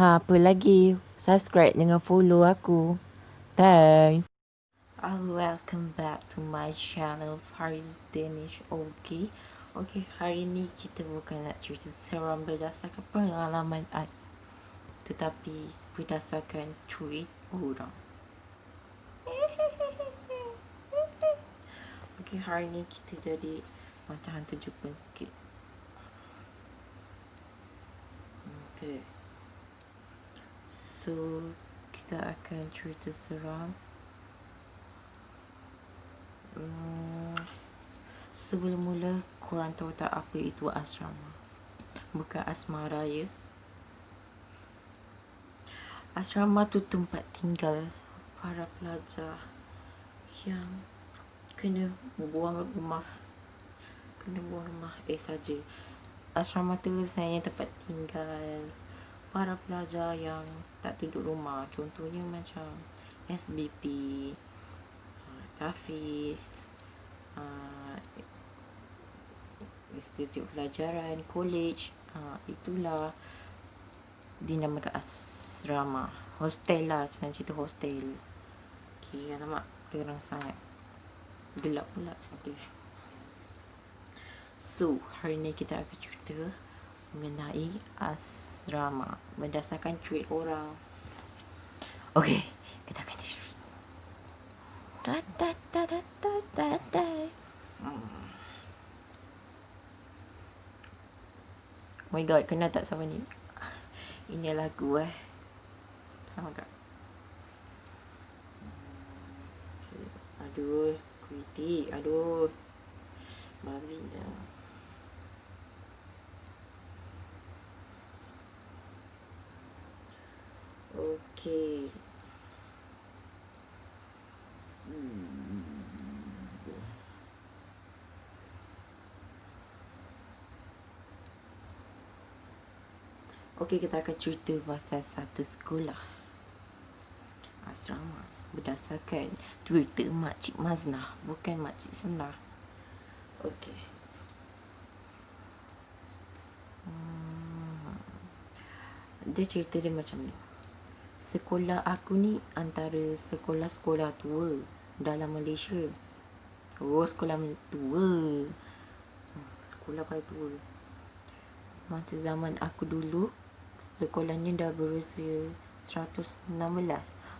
Apa lagi? Subscribe dengan follow aku. Thanks. Welcome back to my channel Faris Danish. Okay, hari ni kita bukan nak cerita seram berdasarkan pengalaman I, tetapi berdasarkan tweet orang. Okay, hari ni kita jadi macam hantu Jepun sikit. Okay, so kita akan cerita seram. Sebelum mula, korang tahu tak apa itu asrama? Bukan asmara ya. Asrama tu tempat tinggal para pelajar yang kena buang rumah. Saja. Asrama tu sebenarnya tempat tinggal para pelajar yang tak duduk rumah. Contohnya macam SBP, Tafiz, Institut Pelajaran, College, itulah dinamakan asrama. Hostel lah, senang cerita hostel. Okay, alamak, terang sangat. Gelap pula. Okay. So, hari ni kita akan cerita mengenai asrama berdasarkan tweet orang. Okay, kita akan cerita. Oh my god, kenal tak sama ni? Ini lagu sama tak? Okay. Aduh, kritik. Aduh, babi dah. Okay. Okay, kita akan cerita pasal satu sekolah asrama berdasarkan Twitter Makcik Maznah, bukan Makcik Senah. Okay. Dia cerita dia macam ni. Sekolah aku ni antara sekolah-sekolah tua dalam Malaysia. Oh, sekolah tua. Sekolah paling tua. Masa zaman aku dulu, sekolahnya dah berusia 116.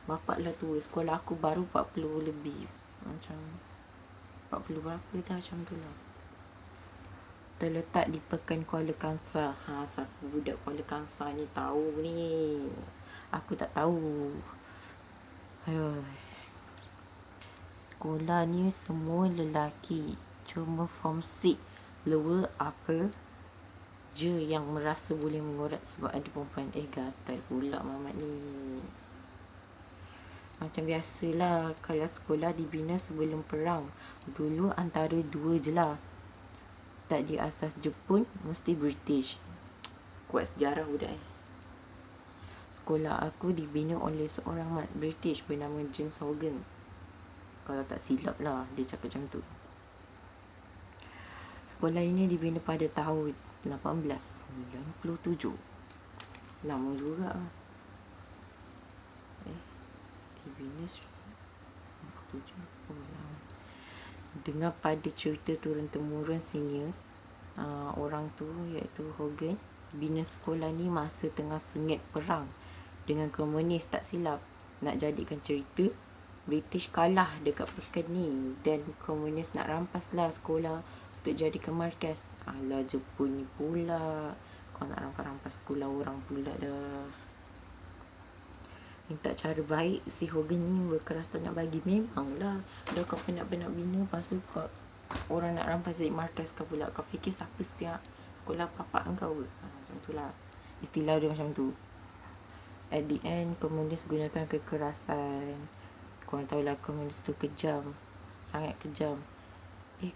Bapak lah tua. Sekolah aku baru 40 lebih. Macam 40 berapa dah, macam tu lah. Terletak di Pekan Kuala Kangsar. Siapa budak Kuala Kangsar ni tahu ni. Aku tak tahu. Aduh. Sekolah ni semua lelaki. Cuma form 6 lower upper je yang merasa boleh mengorat sebab ada perempuan. Gatal pula mamat ni. Macam biasalah kalau sekolah dibina sebelum perang. Dulu antara dua je lah. Tak di asas Jepun, mesti British. Kuat sejarah budak Sekolah aku dibina oleh seorang mat British bernama James Hogan. Kalau tak silap lah, dia cakap macam tu. Sekolah ini dibina pada tahun 1897. Lama juga lah. Dibina 97. Dengar pada cerita turun-temurun senior orang tu iaitu Hogan, bina sekolah ni masa tengah sengit perang dengan komunis, tak silap. Nak jadikan cerita, British kalah dekat pekan ni dan komunis nak rampas lah sekolah untuk jadikan markas. Alah, Jepun ni pula, kau nak rampas sekolah orang pula dah. Minta cara baik, si Hogan ni berkeras tak nak bagi. Memanglah, dah kau penat-penat bina, lepas tu kau orang nak rampas jadi markas kau pula. Kau fikir siapa siap sekolah papak kau ke? Macam tu lah, istilah dia macam tu. At the end, komunis gunakan kekerasan. Korang tahulah komunis tu kejam, sangat kejam.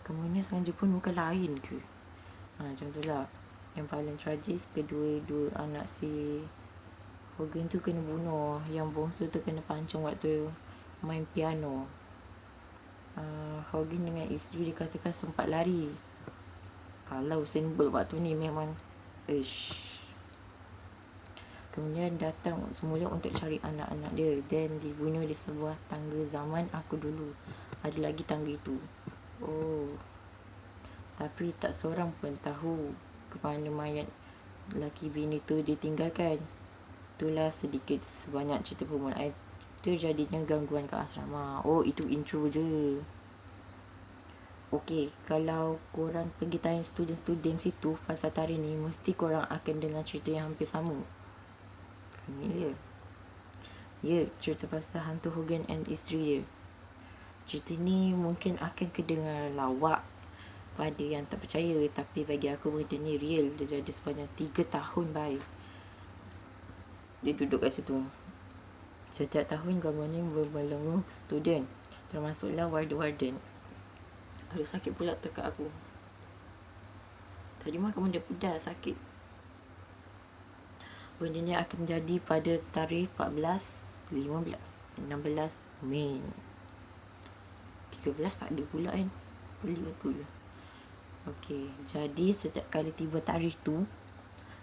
Komunis dengan Jepun bukan lain ke? Macam tu lah. Yang paling tragis, kedua-dua anak si Hogan tu kena bunuh. Yang bongsu tu kena pancung waktu main piano. Hogan dengan isteri dikatakan sempat lari. Kalau Usain Bolt waktu ni memang Kemudian datang semula untuk cari anak-anak dia. Then dibunuh di sebuah tangga zaman aku dulu. Ada lagi tangga itu. Oh. Tapi tak seorang pun tahu ke mana mayat lelaki bini tu ditinggalkan. Itulah sedikit sebanyak cerita permulaan terjadinya gangguan ke asrama. Oh, itu intro je. Okey, kalau korang pergi tanya student-student situ pasal tarikh ni, mesti korang akan dengar cerita yang hampir sama. Familiar. Ya, cerita pasal hantu Hogan and isteri dia. Cerita ni mungkin akan kedengar lawak pada yang tak percaya, tapi bagi aku benda ni real. Dia jadi sepanjang 3 tahun baik. Dia duduk kat situ. Setiap tahun gangguan ni berbelenggu student, termasuklah warden-warden. Aduh, sakit pula tekak aku. Tadi makan benda pedas, sakit. Benda ni akan jadi pada tarikh 14, 15, 16 Mei. 13 tak ada pula kan. Beli betul. Okey, jadi setiap kali tiba tarikh tu,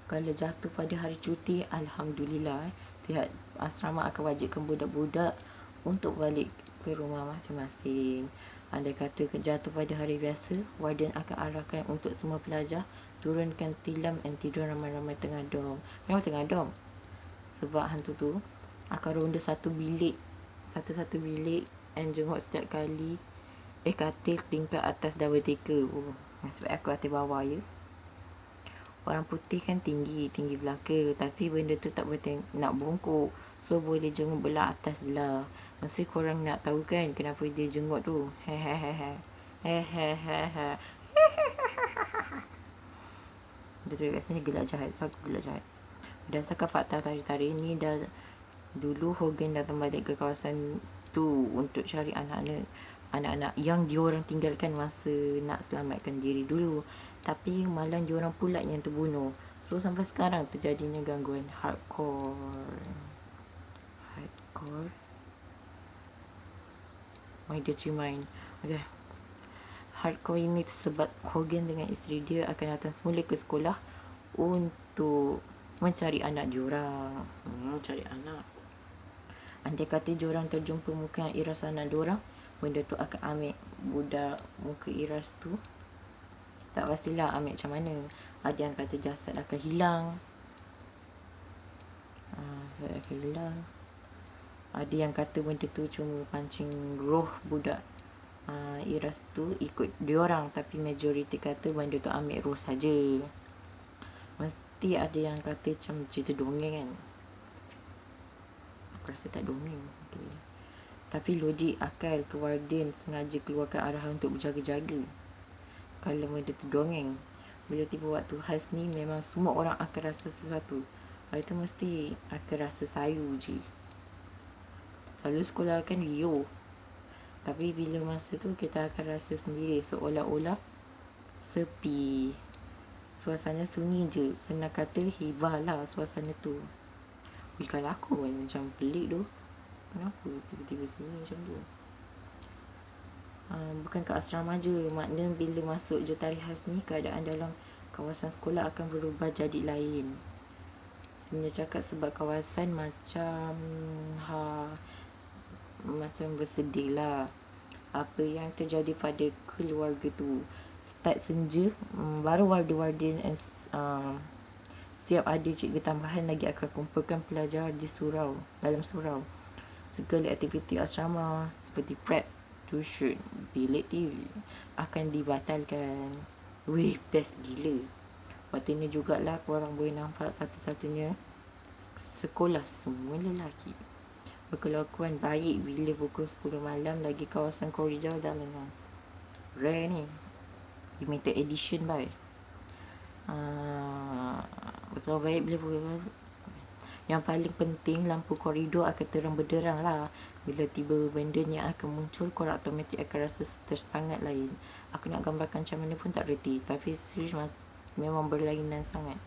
kalau jatuh pada hari cuti, alhamdulillah, pihak asrama akan wajibkan budak-budak untuk balik ke rumah masing-masing. Andai kata jatuh pada hari biasa, warden akan arahkan untuk semua pelajar turunkan tilam dan tidur ramai-ramai tengah dom. Memang tengah dom. Sebab hantu tu akan ronda satu bilik dan jenguk setiap kali katil tingkat atas double decker. Oh, sebab aku atas bawah ya. Orang putih kan tinggi belaka, tapi benda tu tak boleh nak bongkok. So boleh jenguk belah atas je lah. Mesti korang nak tahu kan kenapa dia jenguk tu. Hehehe. Dia tu kat sini gelak jahat. So aku gelak jahat. Berdasarkan fakta tarikh ni, dah dulu Hogan datang balik ke kawasan tu untuk cari anak-anak yang diorang tinggalkan masa nak selamatkan diri dulu. Tapi malam diorang pula yang terbunuh. So sampai sekarang terjadinya gangguan hardcore. My dirty mind. Okay. Hardcore ini sebab Hogan dengan isteri dia akan datang semula ke sekolah untuk mencari anak diorang. Cari anak. Andai kata diorang terjumpa muka yang iras anak diorang, benda tu akan ambil budak muka iras tu. Tak pastilah ambil macam mana. Ada yang kata jasad akan hilang. Ada yang kata benda tu cuma pancing roh budak iras tu ikut diorang. Tapi majoriti kata benda tu ambil roh saja. Mesti ada yang kata macam cerita dongeng kan. Aku rasa tak dongeng. Okay. Tapi logik akal tu warden sengaja keluarkan arahan untuk berjaga-jaga. Kalau benda tu dongeng, bila tiba waktu khas ni, memang semua orang akan rasa sesuatu. Itu mesti akan rasa sayu je. Selalu sekolah kan Rio, tapi bila masa tu kita akan rasa sendiri, seolah-olah sepi. Suasana sunyi je. Senang kata hibah lah suasana tu. Kalau aku macam pelik tu, kenapa tiba-tiba sunyi macam tu? Bukan kat asrama je. Makna bila masuk je tarikh khas ni, keadaan dalam kawasan sekolah akan berubah jadi lain. Sebenarnya cakap sebab kawasan macam bersedih lah. Apa yang terjadi pada keluarga tu. Start senja, baru warden siap ada cikgu tambahan lagi akan kumpulkan pelajar di dalam surau. Segala aktiviti asrama seperti prep, tuition, bilik TV akan dibatalkan. Wih, best gila. Waktu ni jugalah korang boleh nampak satu-satunya sekolah semua lelaki berkelakuan baik bila pukul 10 malam lagi kawasan koridor dalaman. Rare ni. Limited edition baik. Berkelakuan baik bila pukul. Yang paling penting, lampu koridor akan terang benderang lah. Bila tiba benda ni akan muncul, korang automatik akan rasa tersangat lain. Aku nak gambarkan macam mana pun tak reti. Tapi serius memang berlainan sangat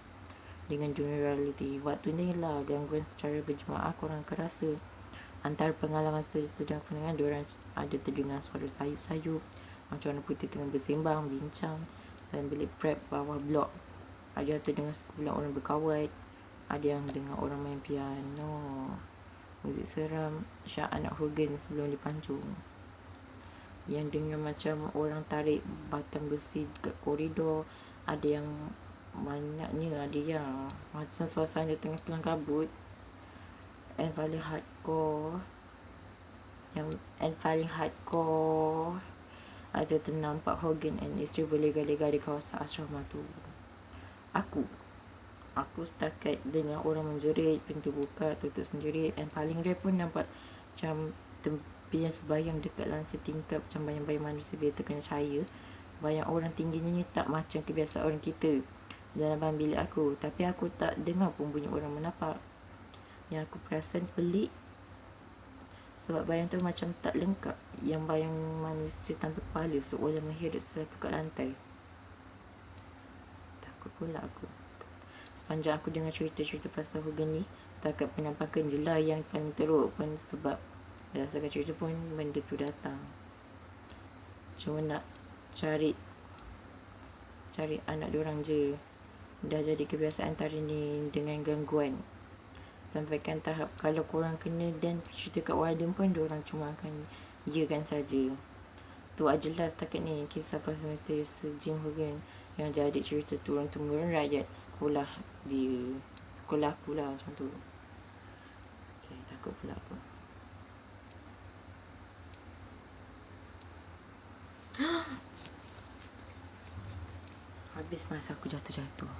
dengan dunia reality. Waktu ni lah gangguan secara berjemaah korang akan rasa. Antara pengalaman student aku dengan diorang ada terdengar suara sayup-sayup, macam warna putih tengah bersembang, bincang dalam bilik prep bawah blok. Ada terdengar sekumpulan orang berkawat. Ada yang dengar orang main piano. Muzik seram Syah anak Hogan sebelum dipancung. Yang dengar macam orang tarik batang besi dekat koridor. Ada yang banyaknya, ada yang macam suasana tengah kelam kabut. And paling hardcore ada ternampak Hogan and isteri berlega-lega di kawasan asrama tu. Aku setakat dengar orang menjerit, pintu buka, tutup sendiri. And paling rare pun nampak macam tempian sebayang dekat dalam setingkap, macam bayang-bayang manusia bila terkena cahaya. Bayang orang tingginya ni tak macam kebiasaan orang kita dalam bilik aku. Tapi aku tak dengar pun bunyi orang menapak. Yang aku perasan pelik sebab bayang tu macam tak lengkap. Yang bayang manusia tanpa kepala seolah menghirup sesuatu kat lantai. Takut pula aku. Sepanjang aku dengar cerita-cerita pasal Hogan ni, takat penampakan je lah yang paling teruk pun, sebab berdasarkan cerita pun benda tu datang. Cuma nak cari anak diorang je. Dah jadi kebiasaan antara ni dengan gangguan. Sampaikan tahap kalau korang kena dan cerita kat warden pun diorang cuma akan iyakan saja. Tu ajalah setakat ni kisah pasal misterius Jim Hogan yang jadi cerita turun-temurun rakyat sekolah aku lah, macam tu. Okay, takut pula aku. Habis masa aku jatuh-jatuh.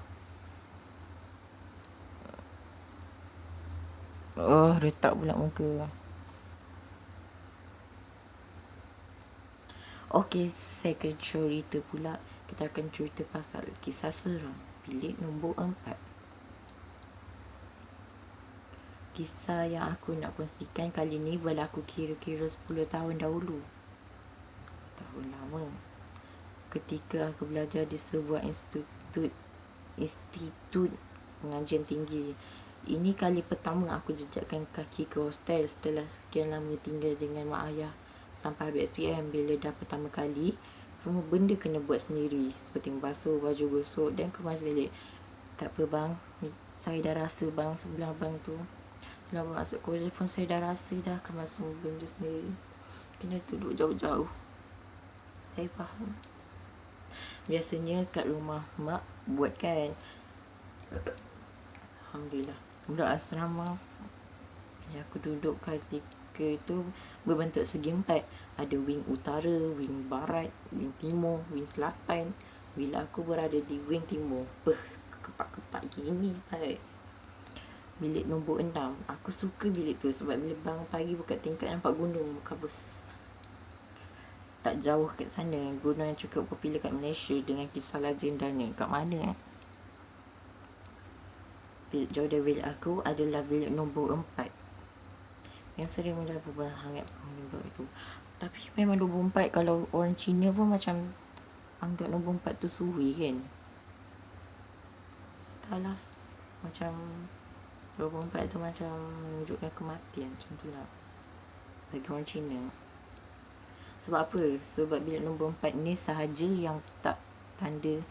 Oh, retak pula muka. Okay, second cerita pula. Kita akan cerita pasal kisah seram bilik nombor 4. Kisah yang aku nak kongsikan kali ni berlaku kira-kira 10 tahun dahulu. 10 tahun lama. Ketika aku belajar di sebuah institut pengajian tinggi. Ini kali pertama aku jejakkan kaki ke hostel setelah sekian lama tinggal dengan mak ayah. Sampai habis SPM, bila dah pertama kali, semua benda kena buat sendiri. Seperti membasuh, baju gosok dan kemas bilik. Tak apa bang, saya dah rasa bang, sebelah bang tu. Setelah masuk kuliah pun saya dah rasa dah kemas semua benda sendiri. Kena duduk jauh-jauh. Saya faham. Biasanya kat rumah mak buat kan. Alhamdulillah. Budak asrama yang aku duduk ketika itu berbentuk segi 4. Ada wing utara, wing barat, wing timur, wing selatan. Bila aku berada di wing timur, kepak-kepak gini baik. Bilik nombor 6. Aku suka bilik tu sebab bila bangun pagi buka tingkap nampak gunung kabus. Tak jauh kat sana, gunung yang cukup popular kat Malaysia dengan kisah legendanya. Kat mana Bilik jauh dari bilik aku adalah bilik nombor 4 yang sering mendapat perbualan hangat penghuni itu. Tapi memang nombor 4 kalau orang Cina pun macam anggap nombor 4 tu suwi kan. Entahlah, macam nombor 4 tu macam menunjukkan kematian, macam tu lah bagi orang Cina. Sebab apa? Sebab bilik nombor 4 ni sahaja yang tak tanda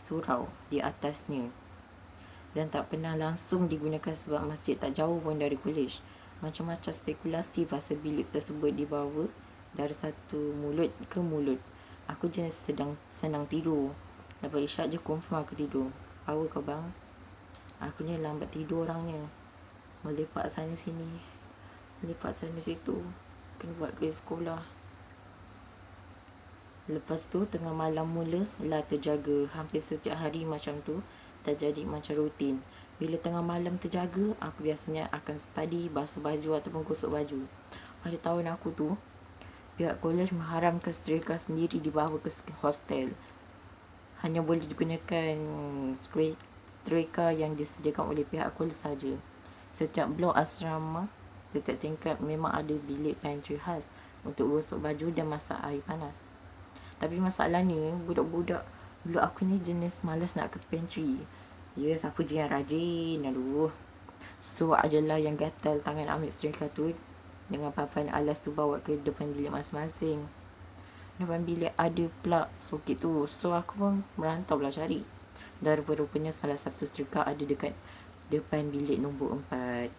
surau di atasnya dan tak pernah langsung digunakan sebab masjid tak jauh pun dari kolej. Macam-macam spekulasi pasal bilik tersebut dibawa dari satu mulut ke mulut. Aku jenis senang tidur. Lepas isyak je confirm aku tidur. Power kau bang. Aku ni lambat tidur orangnya. Melepak sana sini, melepak sana situ, kena buat ke sekolah. Lepas tu tengah malam mula lah terjaga. Hampir setiap hari macam tu terjadi macam rutin. Bila tengah malam terjaga, aku biasanya akan study, basuh baju ataupun gosok baju. Pada tahun aku tu, pihak kolej mengharamkan setrika sendiri dibawa ke hostel. Hanya boleh digunakan setrika yang disediakan oleh pihak kolej saja. Setiap blok asrama, setiap tingkat memang ada bilik pantry khas untuk gosok baju dan masak air panas. Tapi masalahnya, budak-budak blok aku ni jenis malas nak ke pantry. Ya, siapa je yang rajin, aduh. So, ajalah yang gatal tangan ambil setrika tu dengan papan alas tu bawa ke depan bilik masing-masing. Depan bilik ada plug sokit tu. So, aku pun merantau lah cari. Dan rupa-rupanya salah satu setrika ada dekat depan bilik nombor 4.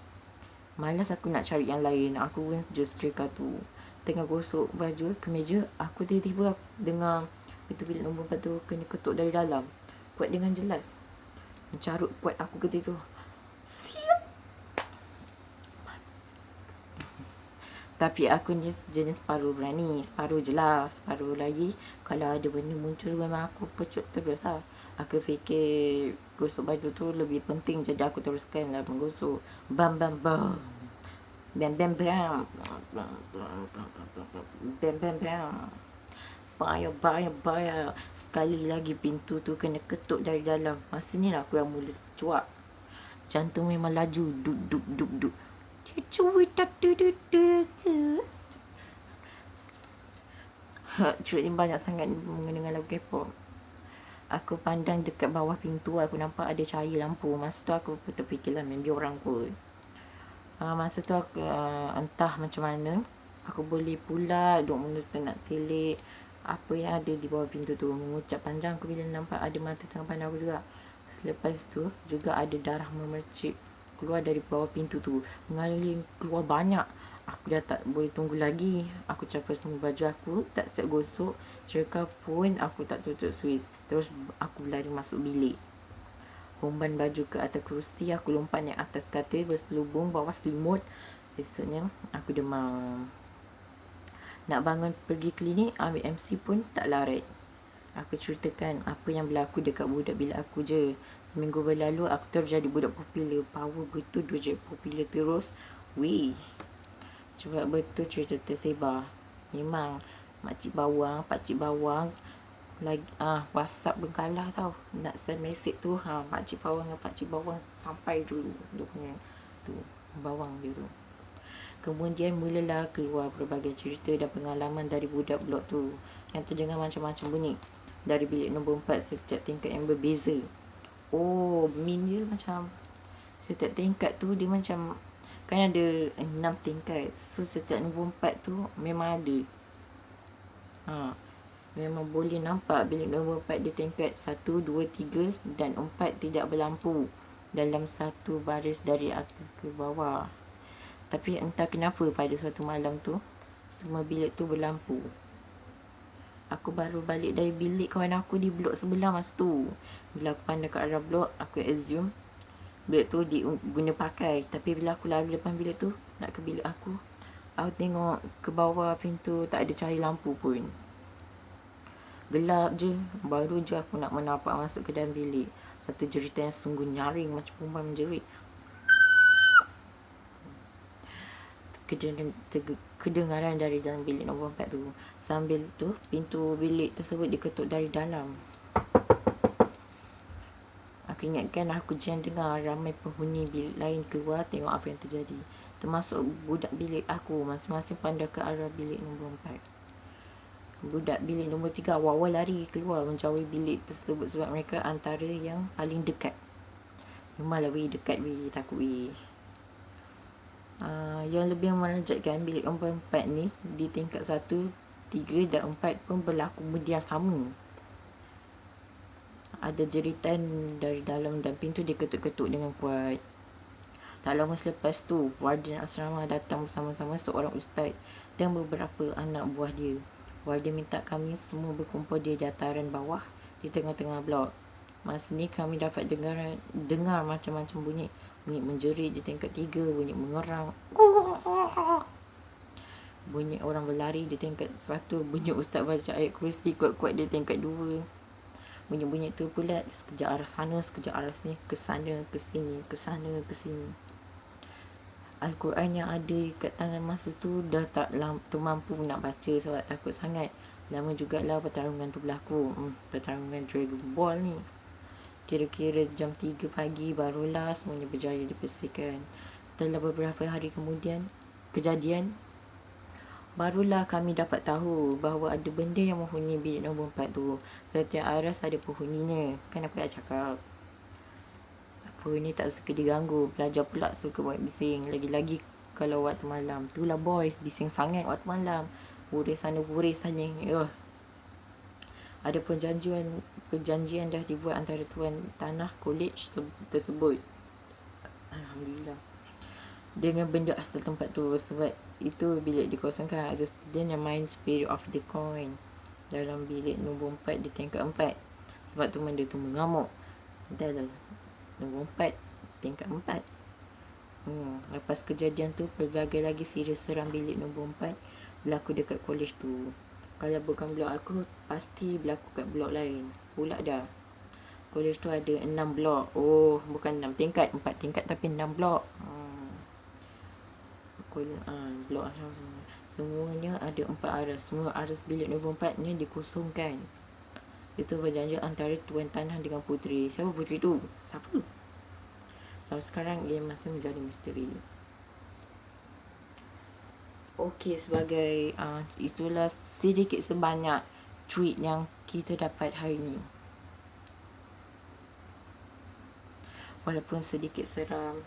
Malas aku nak cari yang lain. Aku pun just reka tu. Tengah gosok baju ke meja, aku tiba-tiba dengar itu bilik nombor 4 tu kena ketuk dari dalam. Kuat dengan jelas. Mencarut kuat aku ketika tu. Siap. Tapi aku jenis separuh berani. Separuh je lah. Separuh lagi kalau ada benda muncul memang aku pecut terus lah. Aku fikir gosok baju tu lebih penting, jadi aku teruskan lah menggosok. Bam bam bam. Bam bam bam. Bam bam bam. Baya baya baya. Sekali lagi pintu tu kena ketuk dari dalam. Masa ni lah aku yang mula cuak. Jantung memang laju. Duk duk duk duk. Cerita ni banyak sangat mengenai lagu K-pop. Aku pandang dekat bawah pintu, aku nampak ada cahaya lampu. Masa tu aku terfikirlah maybe orang kot. Masa tu aku entah macam mana aku boleh pula duk menutup nak telik apa yang ada di bawah pintu tu. Mengucap panjang aku bila nampak ada mata tengah pandang aku juga. Selepas tu juga ada darah memercik keluar dari bawah pintu tu, mengalir keluar banyak. Aku dah tak boleh tunggu lagi. Aku capai semua baju aku, tak siap gosok. Serka pun aku tak tutup suis. Terus aku lari masuk bilik. Humban baju ke atas kerusi, aku lompat naik atas katil berselubung bawah selimut. Besoknya aku demam. Nak bangun pergi klinik, ambil MC pun tak larat. Aku ceritakan apa yang berlaku dekat budak bilik aku je. Seminggu berlalu aku terjadi budak popular. Power betul je popular terus. Weh, cepat betul cerita tersebar. Memang makcik bawang, pakcik bawang lagi WhatsApp bergalah tau. Nak send message tu makcik bawang dengan pakcik bawang sampai dulu dia punya tu bawang dia tu. Kemudian mulalah keluar berbagai cerita dan pengalaman dari budak blok tu yang terdengar macam-macam bunyi. Dari bilik nombor 4 setiap tingkat yang berbeza. Oh, min dia macam setiap tingkat tu dia macam kan ada 6 tingkat. So setiap nombor 4 tu memang ada. Memang boleh nampak bilik nombor 4 di tingkat 1, 2, 3 dan 4 tidak berlampu dalam satu baris dari atas ke bawah. Tapi entah kenapa pada suatu malam tu semua bilik tu berlampu. Aku baru balik dari bilik kawan aku di blok sebelah masa tu. Bila aku pandang ke arah blok, aku assume bilik tu diguna pakai. Tapi bila aku lalu depan bilik tu nak ke bilik aku tengok ke bawah pintu tak ada cahaya lampu pun. Gelap je. Baru je aku nak menapak masuk ke dalam bilik, satu jeritan yang sungguh nyaring macam perempuan menjerit. Kedengaran dari dalam bilik nombor 4 tu. Sambil tu pintu bilik tersebut diketuk dari dalam. Aku ingatkan aku jangan dengar ramai penghuni bilik lain keluar tengok apa yang terjadi. Termasuk budak bilik aku, masing-masing pandang ke arah bilik nombor 4. Budak bilik nombor 3 awal-awal lari keluar menjauhi bilik tersebut sebab mereka antara yang paling dekat. Memanglah dekat takut yang lebih menakjubkan bilik nombor 4 ni di tingkat 1, 3 dan 4 pun berlaku benda yang sama. Ada jeritan dari dalam dan pintu diketuk-ketuk dengan kuat. Tak lama selepas tu, warden asrama datang bersama-sama seorang ustaz dan beberapa anak buah dia. Warden minta kami semua berkumpul di dataran bawah di tengah-tengah blok. Masa ni kami dapat dengar macam-macam bunyi. Bunyi menjerit di tingkat 3, bunyi mengerang, bunyi orang berlari di tingkat 1, bunyi ustaz baca ayat kursi kuat-kuat di tingkat 2. Bunyi-bunyi tu pula sekejap arah sana, sekejap arah sini, ke sana, ke sini, ke sana, ke sini. Al-Quran yang ada kat tangan masa tu dah tak mampu nak baca sebab takut sangat. Lama jugalah pertarungan tu berlaku. Pertarungan Dragon Ball ni. Kira-kira jam 3 pagi barulah semuanya berjaya dipastikan. Setelah beberapa hari kemudian kejadian, barulah kami dapat tahu bahawa ada benda yang menghuni bilik nombor 4 tu. Setiap aras ada penghuninya. Kan aku dah cakap penghuni tak suka diganggu. Pelajar pula suka buat bising. Lagi-lagi kalau waktu malam. Itulah boys, bising sangat waktu malam. Buris sana, buris sana. Ada perjanjian dah dibuat antara tuan tanah college tersebut. Alhamdulillah. Dengan benda asal tempat tu, sebab itu bilik dikosongkan, ada student yang main Spirit of the Coin dalam bilik nombor 4 di tingkat 4. Sebab tu benda tu mengamuk. Dalam nombor 4 tingkat 4. Lepas kejadian tu, pelbagai lagi serius seram bilik nombor 4 berlaku dekat kolej tu. Kalau bukan blok aku, pasti berlaku kat blok lain pula dah. Kolej tu ada 6 blok. Oh, bukan 6 tingkat, 4 tingkat tapi 6 blok. Blok semuanya ada 4 aras. Semua aras bilik nombor 4 ni dikosongkan. Itu berjanji antara tuan tanah dengan puteri. Siapa puteri tu? Siapa? Sampai sekarang ia masih menjadi misteri. Okey, sebagai itulah sedikit sebanyak tweet yang kita dapat hari ni. Walaupun sedikit seram,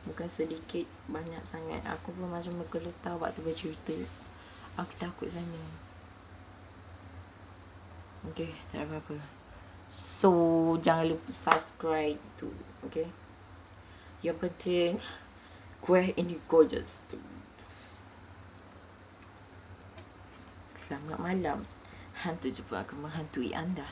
bukan sedikit, banyak sangat. Aku pun macam bergeletar waktu bercerita. Aku takut sana. Okay, tak apa-apa. So, jangan lupa subscribe tu. Okay. Yang penting, kuih ini gorgeous tu. Selamat malam. Hantu jumpa akan menghantui anda.